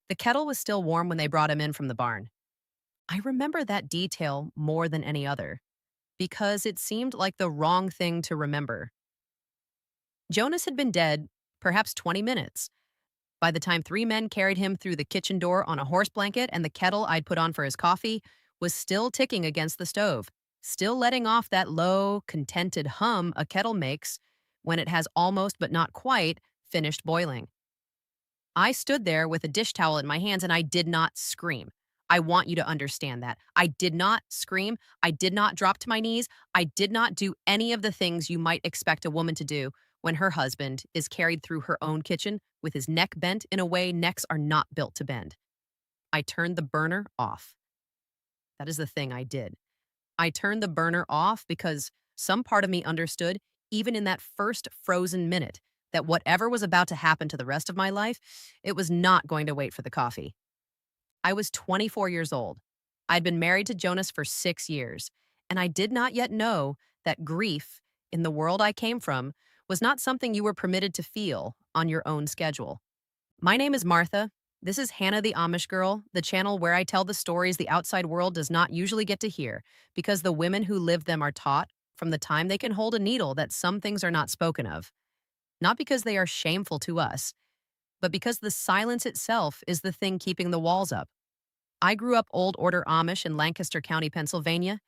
The kettle was still warm when they brought him in from the barn. I remember that detail more than any other because it seemed like the wrong thing to remember. Jonas had been dead perhaps 20 minutes by the time three men carried him through the kitchen door on a horse blanket, and the kettle I'd put on for his coffee was still ticking against the stove, still letting off that low, contented hum a kettle makes when it has almost but not quite finished boiling. I stood there with a dish towel in my hands and I did not scream. I want you to understand that. I did not scream. I did not drop to my knees. I did not do any of the things you might expect a woman to do when her husband is carried through her own kitchen with his neck bent in a way necks are not built to bend. I turned the burner off. That is the thing I did. I turned the burner off because some part of me understood, even in that first frozen minute, that whatever was about to happen to the rest of my life, it was not going to wait for the coffee. I was 24 years old. I'd been married to Jonas for 6 years, and I did not yet know that grief, in the world I came from, was not something you were permitted to feel on your own schedule. My name is Martha. This is Hannah the Amish Girl, the channel where I tell the stories the outside world does not usually get to hear, because the women who live them are taught, from the time they can hold a needle, that some things are not spoken of. Not because they are shameful to us, but because the silence itself is the thing keeping the walls up. I grew up Old Order Amish in Lancaster County, Pennsylvania,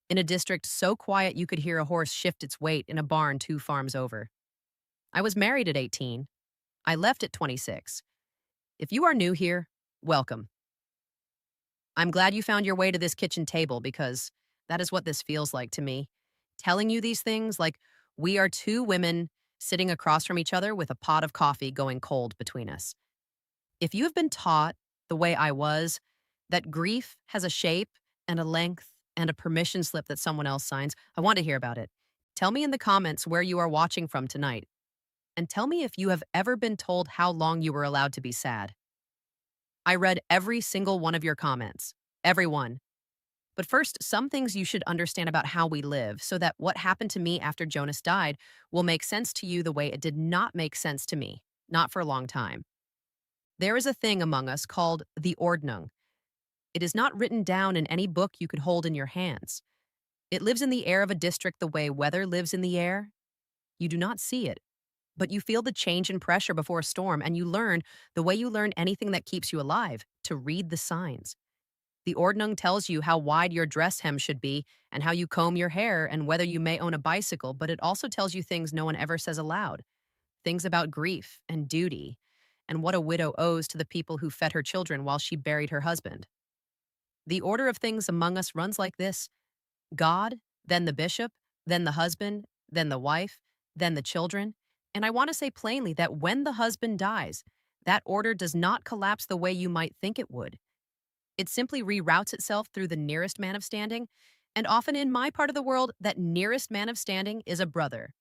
in a district so quiet you could hear a horse shift its weight in a barn 2 farms over. I was married at 18. I left at 26. If you are new here, welcome. I'm glad you found your way to this kitchen table because that is what this feels like to me. Telling you these things like we are two women sitting across from each other with a pot of coffee going cold between us. If you have been taught, the way I was, that grief has a shape and a length and a permission slip that someone else signs, I want to hear about it. Tell me in the comments where you are watching from tonight. And tell me if you have ever been told how long you were allowed to be sad. I read every single one of your comments. Every one. But first, some things you should understand about how we live so that what happened to me after Jonas died will make sense to you the way it did not make sense to me, not for a long time. There is a thing among us called the Ordnung. It is not written down in any book you could hold in your hands. It lives in the air of a district the way weather lives in the air. You do not see it, but you feel the change in pressure before a storm, and you learn, the way you learn anything that keeps you alive, to read the signs. The Ordnung tells you how wide your dress hem should be and how you comb your hair and whether you may own a bicycle, but it also tells you things no one ever says aloud. Things about grief and duty and what a widow owes to the people who fed her children while she buried her husband. The order of things among us runs like this: God, then the bishop, then the husband, then the wife, then the children. And I want to say plainly that when the husband dies, that order does not collapse the way you might think it would. It simply reroutes itself through the nearest man of standing, and often in my part of the world, that nearest man of standing is a brother.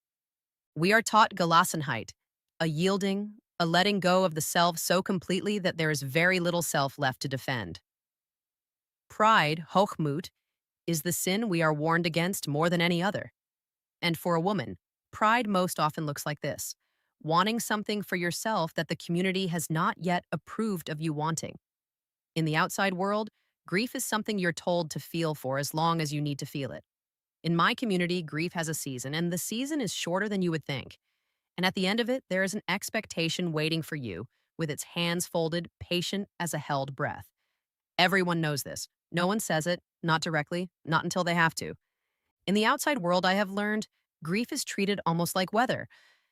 We are taught Gelassenheit, a yielding, a letting go of the self so completely that there is very little self left to defend. Pride, Hochmut, is the sin we are warned against more than any other. And for a woman, pride most often looks like this: wanting something for yourself that the community has not yet approved of you wanting. In the outside world, grief is something you're told to feel for as long as you need to feel it. In my community, grief has a season, and the season is shorter than you would think. And at the end of it, there is an expectation waiting for you, with its hands folded, patient as a held breath. Everyone knows this. No one says it, not directly, not until they have to. In the outside world, I have learned grief is treated almost like weather,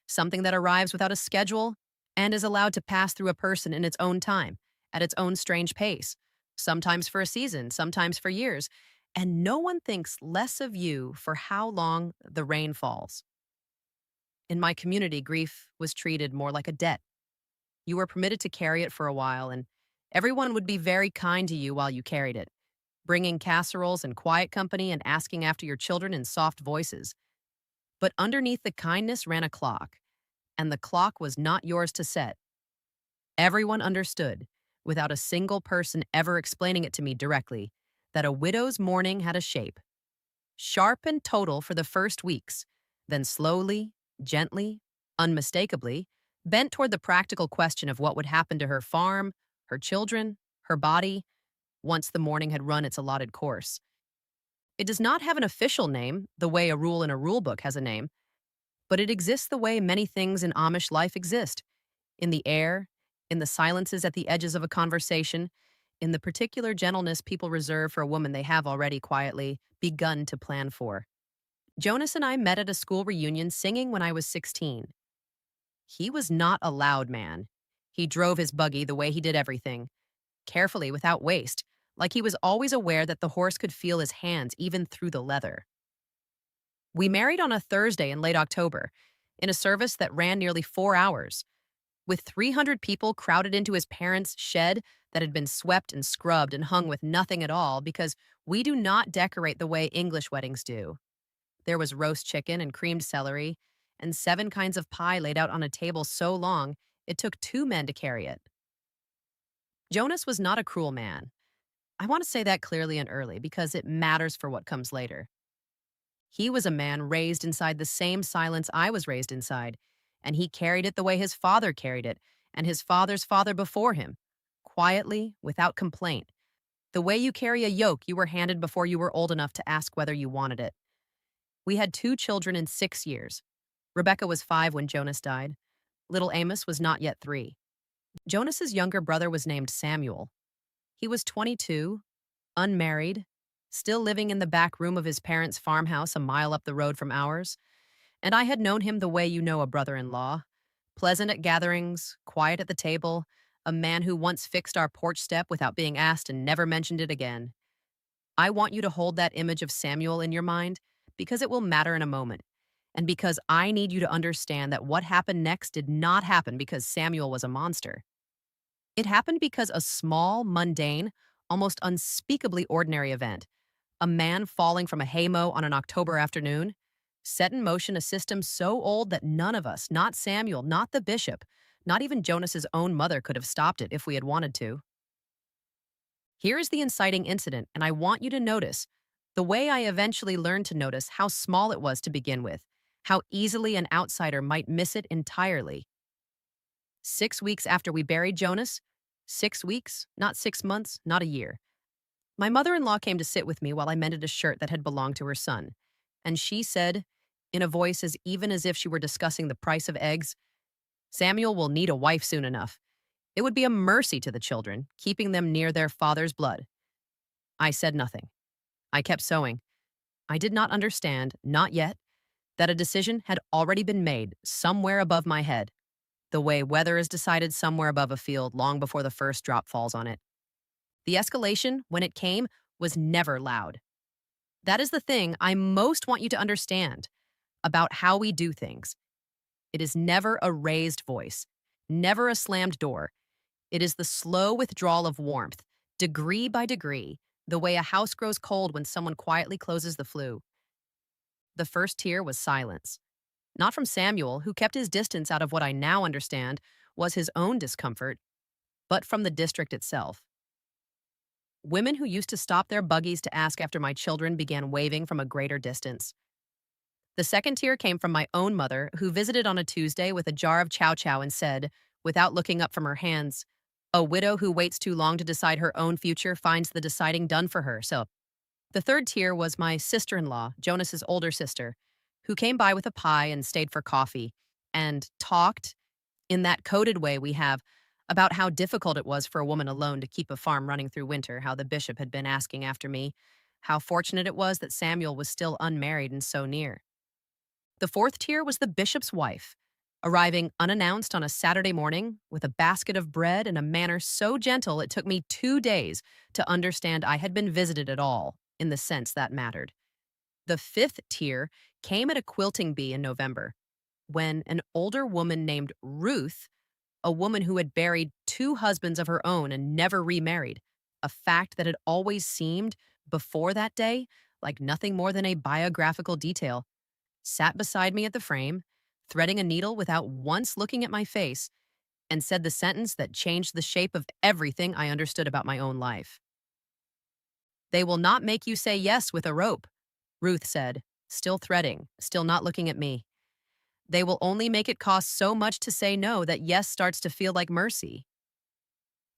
something that arrives without a schedule and is allowed to pass through a person in its own time, at its own strange pace, sometimes for a season, sometimes for years, and no one thinks less of you for how long the rain falls. In my community, grief was treated more like a debt. You were permitted to carry it for a while, and everyone would be very kind to you while you carried it, bringing casseroles and quiet company and asking after your children in soft voices. But underneath the kindness ran a clock, and the clock was not yours to set. Everyone understood, without a single person ever explaining it to me directly, that a widow's mourning had a shape. Sharp and total for the first weeks, then slowly, gently, unmistakably, bent toward the practical question of what would happen to her farm, her children, her body, once the morning had run its allotted course. It does not have an official name, the way a rule in a rule book has a name, but it exists the way many things in Amish life exist, in the air, in the silences at the edges of a conversation, in the particular gentleness people reserve for a woman they have already quietly begun to plan for. Jonas and I met at a school reunion singing when I was 16. He was not a loud man. He drove his buggy the way he did everything, carefully without waste, like he was always aware that the horse could feel his hands even through the leather. We married on a Thursday in late October, in a service that ran nearly 4 hours, with 300 people crowded into his parents' shed that had been swept and scrubbed and hung with nothing at all because we do not decorate the way English weddings do. There was roast chicken and creamed celery, and 7 kinds of pie laid out on a table so long it took 2 men to carry it. Jonas was not a cruel man. I want to say that clearly and early because it matters for what comes later. He was a man raised inside the same silence I was raised inside, and he carried it the way his father carried it, and his father's father before him, quietly, without complaint, the way you carry a yoke you were handed before you were old enough to ask whether you wanted it. We had 2 children in 6 years. Rebecca was 5 when Jonas died. Little Amos was not yet 3. Jonas's younger brother was named Samuel. He was 22, unmarried, still living in the back room of his parents' farmhouse a mile up the road from ours, and I had known him the way you know a brother-in-law, pleasant at gatherings, quiet at the table, a man who once fixed our porch step without being asked and never mentioned it again. I want you to hold that image of Samuel in your mind because it will matter in a moment, and because I need you to understand that what happened next did not happen because Samuel was a monster. It happened because a small, mundane, almost unspeakably ordinary event, a man falling from a haymow on an October afternoon, set in motion a system so old that none of us, not Samuel, not the bishop, not even Jonas's own mother could have stopped it if we had wanted to. Here is the inciting incident, and I want you to notice the way I eventually learned to notice how small it was to begin with, how easily an outsider might miss it entirely. 6 weeks after we buried Jonas, 6 weeks, not 6 months, not a year, my mother-in-law came to sit with me while I mended a shirt that had belonged to her son, and she said, in a voice as even as if she were discussing the price of eggs, "Samuel will need a wife soon enough. It would be a mercy to the children, keeping them near their father's blood." I said nothing. I kept sewing. I did not understand, not yet, that a decision had already been made somewhere above my head, the way weather is decided somewhere above a field long before the first drop falls on it. The escalation, when it came, was never loud. That is the thing I most want you to understand about how we do things. It is never a raised voice, never a slammed door. It is the slow withdrawal of warmth, degree by degree, the way a house grows cold when someone quietly closes the flue. The first tear was silence. Not from Samuel, who kept his distance out of what I now understand was his own discomfort, but from the district itself. Women who used to stop their buggies to ask after my children began waving from a greater distance. The second tear came from my own mother, who visited on a Tuesday with a jar of chow chow and said, without looking up from her hands, "A widow who waits too long to decide her own future finds the deciding done for her." So, the third tier was my sister-in-law, Jonas's older sister, who came by with a pie and stayed for coffee, and talked, in that coded way we have, about how difficult it was for a woman alone to keep a farm running through winter, how the bishop had been asking after me, how fortunate it was that Samuel was still unmarried and so near. The fourth tier was the bishop's wife, arriving unannounced on a Saturday morning with a basket of bread in a manner so gentle it took me 2 days to understand I had been visited at all, in the sense that mattered. The fifth tier came at a quilting bee in November, when an older woman named Ruth, a woman who had buried 2 husbands of her own and never remarried, a fact that had always seemed, before that day, like nothing more than a biographical detail, sat beside me at the frame, threading a needle without once looking at my face, and said the sentence that changed the shape of everything I understood about my own life. "They will not make you say yes with a rope," Ruth said, still threading, still not looking at me. "They will only make it cost so much to say no that yes starts to feel like mercy."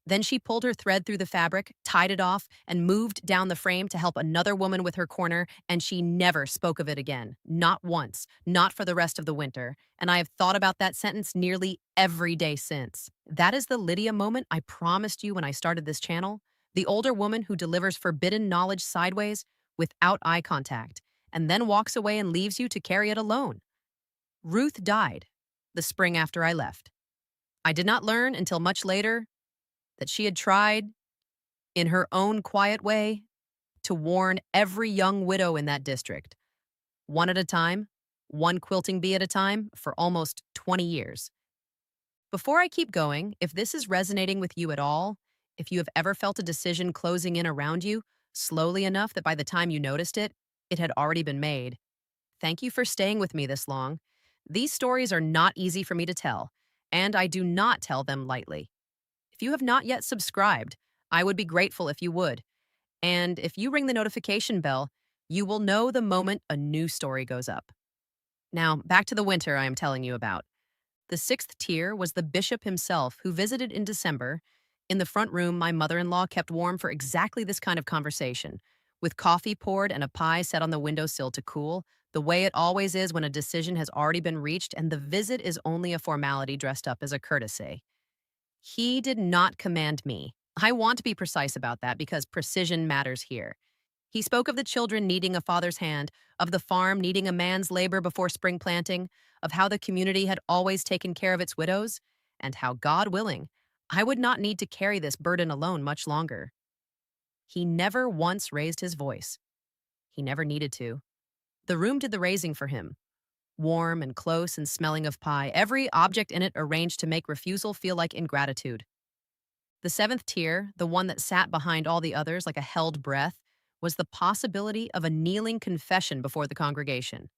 Then she pulled her thread through the fabric, tied it off, and moved down the frame to help another woman with her corner, and she never spoke of it again. Not once. Not for the rest of the winter. And I have thought about that sentence nearly every day since. That is the Lydia moment I promised you when I started this channel. The older woman who delivers forbidden knowledge sideways without eye contact, and then walks away and leaves you to carry it alone. Ruth died the spring after I left. I did not learn until much later that she had tried, in her own quiet way, to warn every young widow in that district, one at a time, one quilting bee at a time, for almost 20 years. Before I keep going, if this is resonating with you at all, if you have ever felt a decision closing in around you, slowly enough that by the time you noticed it, it had already been made, thank you for staying with me this long. These stories are not easy for me to tell, and I do not tell them lightly. If you have not yet subscribed, I would be grateful if you would. And if you ring the notification bell, you will know the moment a new story goes up. Now, back to the winter I am telling you about. The sixth tier was the bishop himself, who visited in December. In the front room, my mother-in-law kept warm for exactly this kind of conversation, with coffee poured and a pie set on the windowsill to cool, the way it always is when a decision has already been reached and the visit is only a formality dressed up as a courtesy. He did not command me. I want to be precise about that because precision matters here. He spoke of the children needing a father's hand, of the farm needing a man's labor before spring planting, of how the community had always taken care of its widows, and how, God willing, I would not need to carry this burden alone much longer. He never once raised his voice. He never needed to. The room did the raising for him. Warm and close and smelling of pie, every object in it arranged to make refusal feel like ingratitude. The seventh tier, the one that sat behind all the others like a held breath, was the possibility of a kneeling confession before the congregation.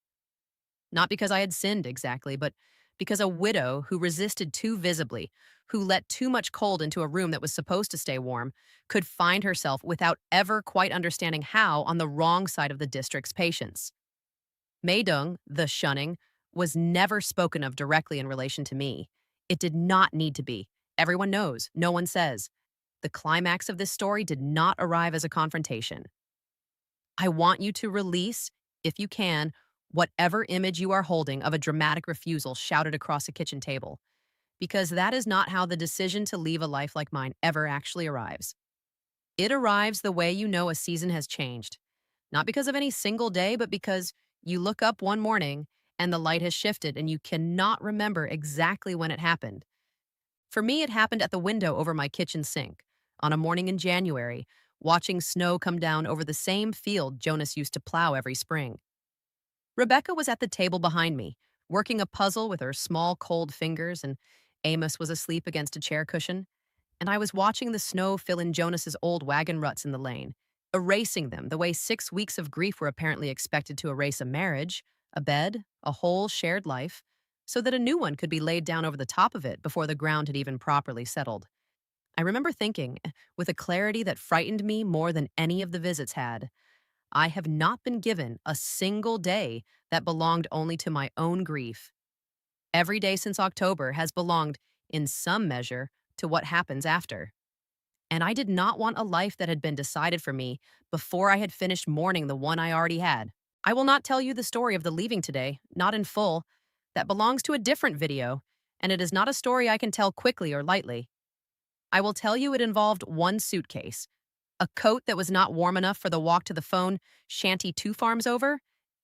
Not because I had sinned exactly, but because a widow who resisted too visibly, who let too much cold into a room that was supposed to stay warm, could find herself without ever quite understanding how on the wrong side of the district's patience. Meidung, the shunning, was never spoken of directly in relation to me. It did not need to be. Everyone knows, no one says. The climax of this story did not arrive as a confrontation. I want you to release, if you can, whatever image you are holding of a dramatic refusal shouted across a kitchen table, because that is not how the decision to leave a life like mine ever actually arrives. It arrives the way you know a season has changed, not because of any single day, but because you look up one morning and the light has shifted and you cannot remember exactly when it happened. For me, it happened at the window over my kitchen sink, on a morning in January, watching snow come down over the same field Jonas used to plow every spring. Rebecca was at the table behind me, working a puzzle with her small, cold fingers, and Amos was asleep against a chair cushion, and I was watching the snow fill in Jonas's old wagon ruts in the lane, erasing them the way 6 weeks of grief were apparently expected to erase a marriage, a bed, a whole shared life, so that a new one could be laid down over the top of it before the ground had even properly settled. I remember thinking, with a clarity that frightened me more than any of the visits had, I have not been given a single day that belonged only to my own grief. Every day since October has belonged, in some measure, to what happens after. And I did not want a life that had been decided for me before I had finished mourning the one I already had. I will not tell you the story of the leaving today, not in full. That belongs to a different video, and it is not a story I can tell quickly or lightly. I will tell you it involved one suitcase, a coat that was not warm enough for the walk to the phone shanty 2 farms over,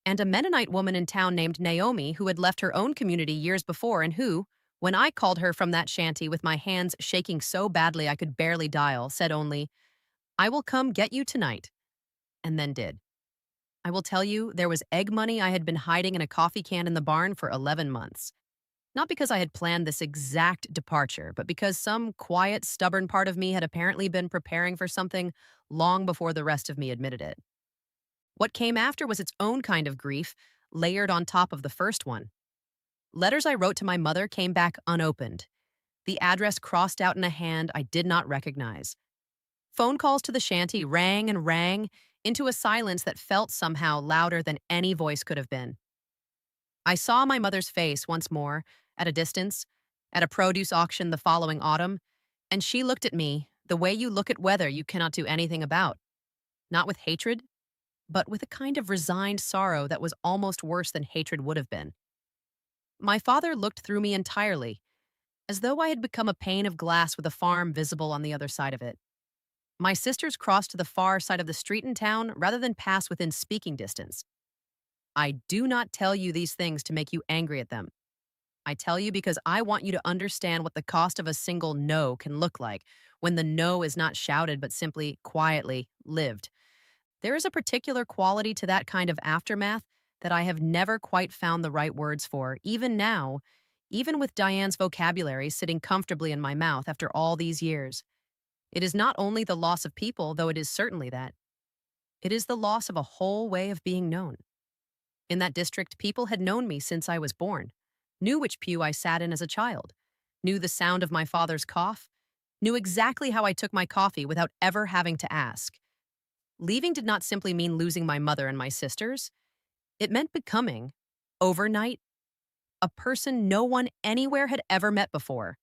and a Mennonite woman in town named Naomi who had left her own community years before and who, when I called her from that shanty with my hands shaking so badly I could barely dial, said only, "I will come get you tonight," and then did. I will tell you there was egg money I had been hiding in a coffee can in the barn for 11 months. Not because I had planned this exact departure, but because some quiet, stubborn part of me had apparently been preparing for something long before the rest of me admitted it. What came after was its own kind of grief, layered on top of the first one. Letters I wrote to my mother came back unopened, the address crossed out in a hand I did not recognize. Phone calls to the shanty rang and rang into a silence that felt somehow louder than any voice could have been. I saw my mother's face once more, at a distance, at a produce auction the following autumn, and she looked at me, The way you look at weather you cannot do anything about, not with hatred, but with a kind of resigned sorrow that was almost worse than hatred would have been. My father looked through me entirely, as though I had become a pane of glass with a farm visible on the other side of it. My sisters crossed to the far side of the street in town rather than pass within speaking distance. I do not tell you these things to make you angry at them. I tell you because I want you to understand what the cost of a single no can look like when the no is not shouted but simply quietly lived. There is a particular quality to that kind of aftermath that I have never quite found the right words for, even now, even with Diane's vocabulary sitting comfortably in my mouth after all these years. It is not only the loss of people, though it is certainly that. It is the loss of a whole way of being known. In that district, people had known me since I was born, knew which pew I sat in as a child, knew the sound of my father's cough, knew exactly how I took my coffee without ever having to ask. Leaving did not simply mean losing my mother and my sisters. It meant becoming, overnight, a person no one anywhere had ever met before.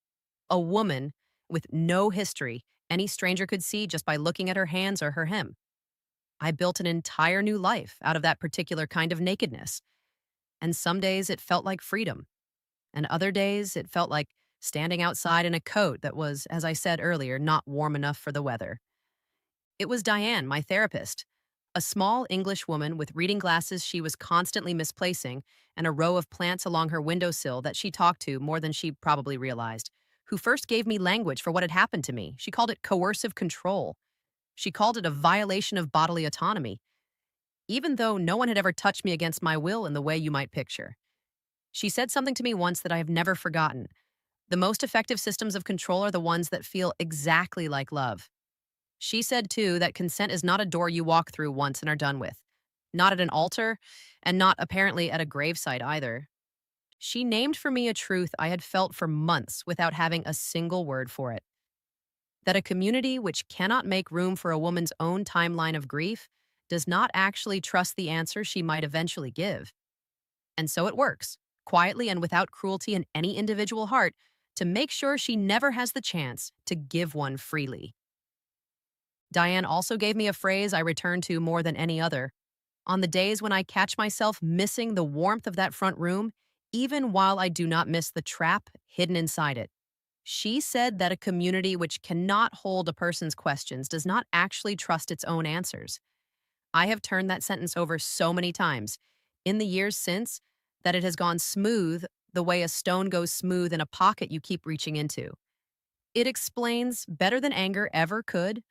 A woman with no history any stranger could see just by looking at her hands or her hem. I built an entire new life out of that particular kind of nakedness. And some days it felt like freedom. And other days it felt like standing outside in a coat that was, as I said earlier, not warm enough for the weather. It was Diane, my therapist, a small English woman with reading glasses she was constantly misplacing and a row of plants along her windowsill that she talked to more than she probably realized, who first gave me language for what had happened to me. She called it coercive control. She called it a violation of bodily autonomy, even though no one had ever touched me against my will in the way you might picture. She said something to me once that I have never forgotten. The most effective systems of control are the ones that feel exactly like love. She said, too, that consent is not a door you walk through once and are done with. Not at an altar, and not apparently at a gravesite either. She named for me a truth I had felt for months without having a single word for it. That a community which cannot make room for a woman's own timeline of grief does not actually trust the answer she might eventually give. And so it works, quietly and without cruelty in any individual heart, to make sure she never has the chance to give one freely. Diane also gave me a phrase I return to more than any other. On the days when I catch myself missing the warmth of that front room, even while I do not miss the trap hidden inside it. She said that a community which cannot hold a person's questions does not actually trust its own answers. I have turned that sentence over so many times in the years since that it has gone smooth the way a stone goes smooth in a pocket you keep reaching into. It explains, better than anger ever could,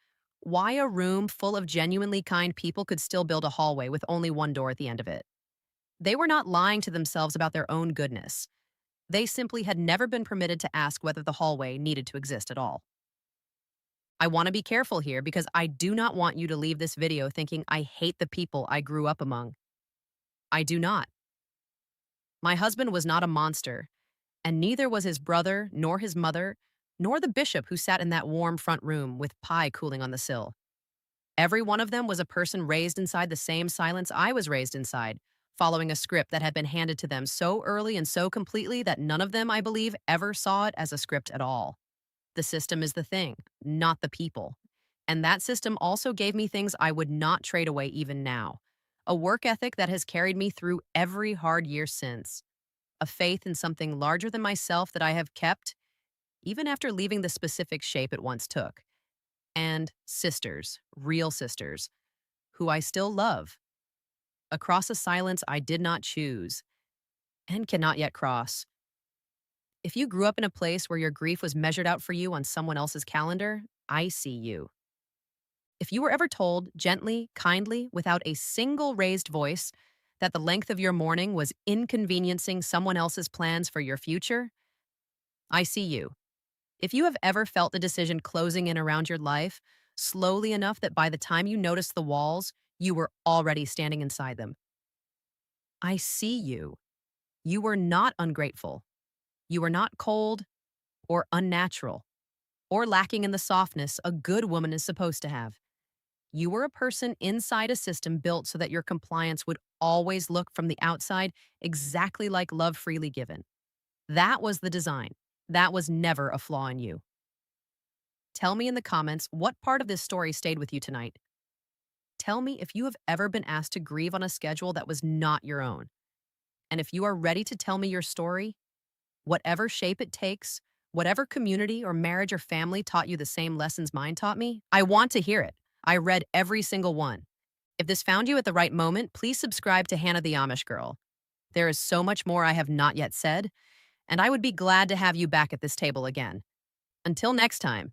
why a room full of genuinely kind people could still build a hallway with only one door at the end of it. They were not lying to themselves about their own goodness. They simply had never been permitted to ask whether the hallway needed to exist at all. I want to be careful here because I do not want you to leave this video thinking I hate the people I grew up among. I do not. My husband was not a monster, and neither was his brother, nor his mother, nor the bishop who sat in that warm front room with pie cooling on the sill. Every one of them was a person raised inside the same silence I was raised inside, following a script that had been handed to them so early and so completely that none of them, I believe, ever saw it as a script at all. The system is the thing, not the people. And that system also gave me things I would not trade away even now. A work ethic that has carried me through every hard year since. A faith in something larger than myself that I have kept, even after leaving the specific shape it once took. And sisters, real sisters, who I still love. Across a silence I did not choose and cannot yet cross. If you grew up in a place where your grief was measured out for you on someone else's calendar, I see you. If you were ever told, gently, kindly, without a single raised voice, that the length of your mourning was inconveniencing someone else's plans for your future, I see you. If you have ever felt the decision closing in around your life, slowly enough that by the time you noticed the walls, you were already standing inside them, I see you. You were not ungrateful. You were not cold or unnatural or lacking in the softness a good woman is supposed to have. You were a person inside a system built so that your compliance would always look from the outside exactly like love freely given. That was the design. That was never a flaw in you. Tell me in the comments what part of this story stayed with you tonight. Tell me if you have ever been asked to grieve on a schedule that was not your own. And if you are ready to tell me your story, whatever shape it takes, whatever community or marriage or family taught you the same lessons mine taught me, I want to hear it. I read every single one. If this found you at the right moment, please subscribe to Hannah the Amish Girl. There is so much more I have not yet said, and I would be glad to have you back at this table again. Until next time,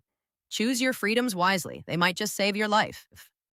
choose your freedoms wisely. They might just save your life.